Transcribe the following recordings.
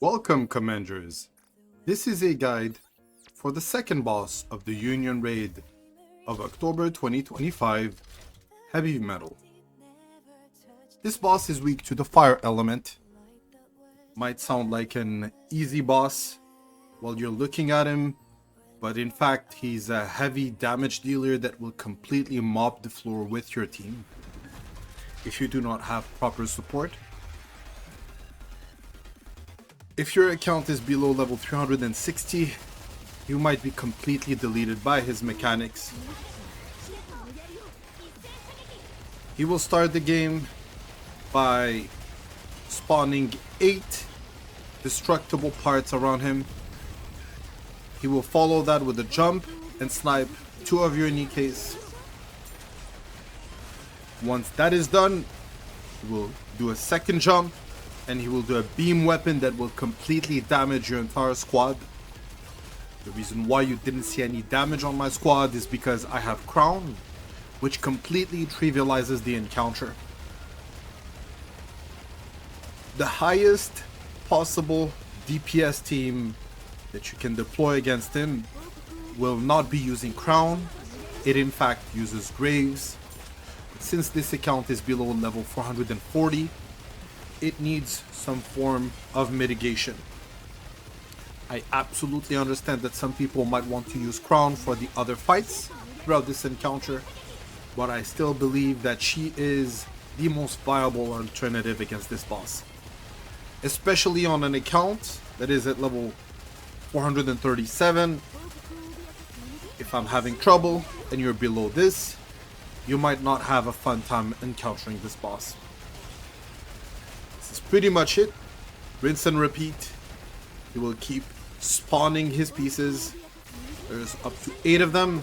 Welcome, Commanders. This is a guide for the second boss of the Union Raid of October 2025, Heavy Metal. This boss is weak to the fire element. Might sound like an easy boss while you're looking at him, but in fact he's a heavy damage dealer that will completely mop the floor with your team if you do not have proper support. If your account is below level 360, you might be completely deleted by his mechanics. He will start the game by spawning 8 destructible parts around him. He will follow that with a jump and snipe 2 of your NIKKEs. Once that is done, he will do a second jump and he will do a beam weapon that will completely damage your entire squad. The reason why you didn't see any damage on my squad is because I have Crown, which completely trivializes the encounter. The highest possible DPS team that you can deploy against him will not be using Crown. It in fact uses Graves. But since this account is below level 440, it needs some form of mitigation. I absolutely understand that some people might want to use Crown for the other fights throughout this encounter, but I still believe that she is the most viable alternative against this boss. Especially on an account that is at level 437. If I'm having trouble and you're below this, you might not have a fun time encountering this boss. This is pretty much it. Rinse and repeat. He will keep spawning his pieces. There's up to 8 of them,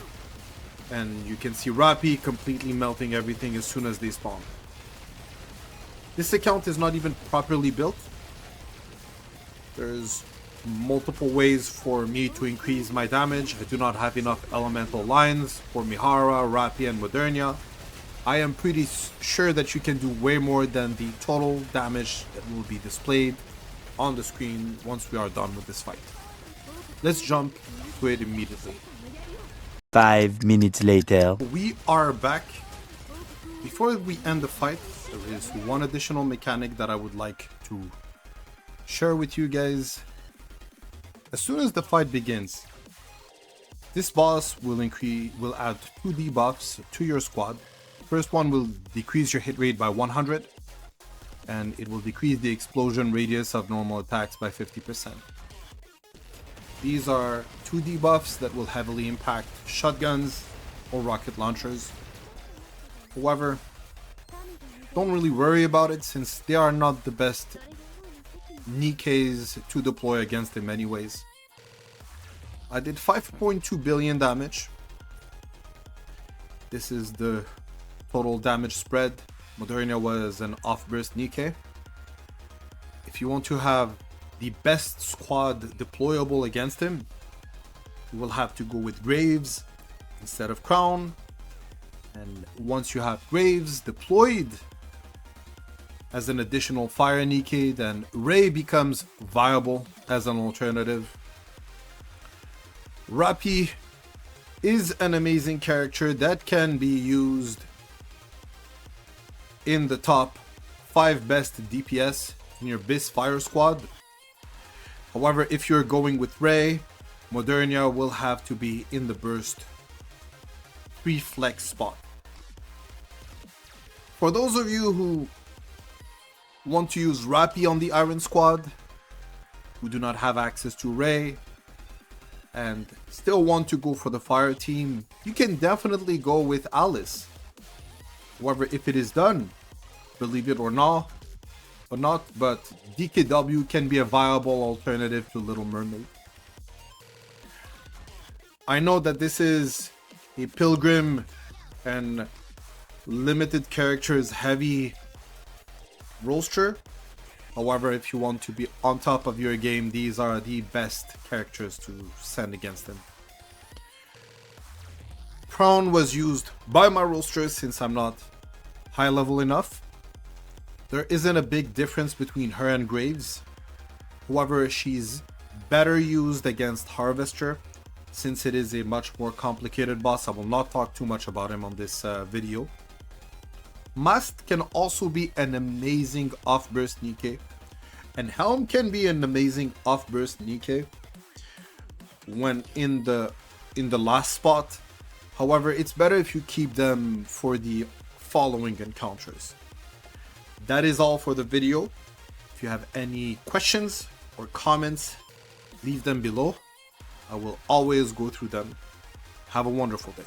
and you can see Rappi completely melting everything as soon as they spawn. This account is not even properly built. There's multiple ways for me to increase my damage. I do not have enough elemental lines for Mihara, Rappi, and Modernia. I am pretty sure that you can do way more than the total damage that will be displayed on the screen once we are done with this fight. Let's jump to it immediately. 5 minutes later. We are back. Before we end the fight, there is one additional mechanic that I would like to share with you guys. As soon as the fight begins, this boss will add 2 debuffs to your squad. First one will decrease your hit rate by 100, and it will decrease the explosion radius of normal attacks by 50%. These are 2 debuffs that will heavily impact shotguns or rocket launchers. However, don't really worry about it since they are not the best NIKKEs to deploy against him anyways. I did 5.2 billion damage. This is the total damage spread. Modernia was an off-burst NIKKE. If you want to have the best squad deployable against him, you will have to go with Graves instead of Crown. And once you have Graves deployed as an additional fire NIKKE, then Ray becomes viable as an alternative. Rappi is an amazing character that can be used in the top 5 best DPS in your BIS fire squad. However, if you're going with Ray, Modernia will have to be in the burst 3 flex spot. For those of you who want to use Rappi on the Iron Squad, who do not have access to Ray, and still want to go for the fire team, you can definitely go with Alice. However, if it is done, believe it or not, but DKW can be a viable alternative to Little Mermaid. I know that this is a pilgrim and limited characters heavy roster. However, if you want to be on top of your game, these are the best characters to send against them. Crown was used by my roster since I'm not high level enough. There isn't a big difference between her and Graves. However, she's better used against Harvester, since it is a much more complicated boss. I will not talk too much about him on this video. Mast can also be an amazing off-burst NIKKE, and Helm can be an amazing off-burst NIKKE when in the last spot. However, it's better if you keep them for the following encounters. That is all for the video. If you have any questions or comments, leave them below. I will always go through them. Have a wonderful day.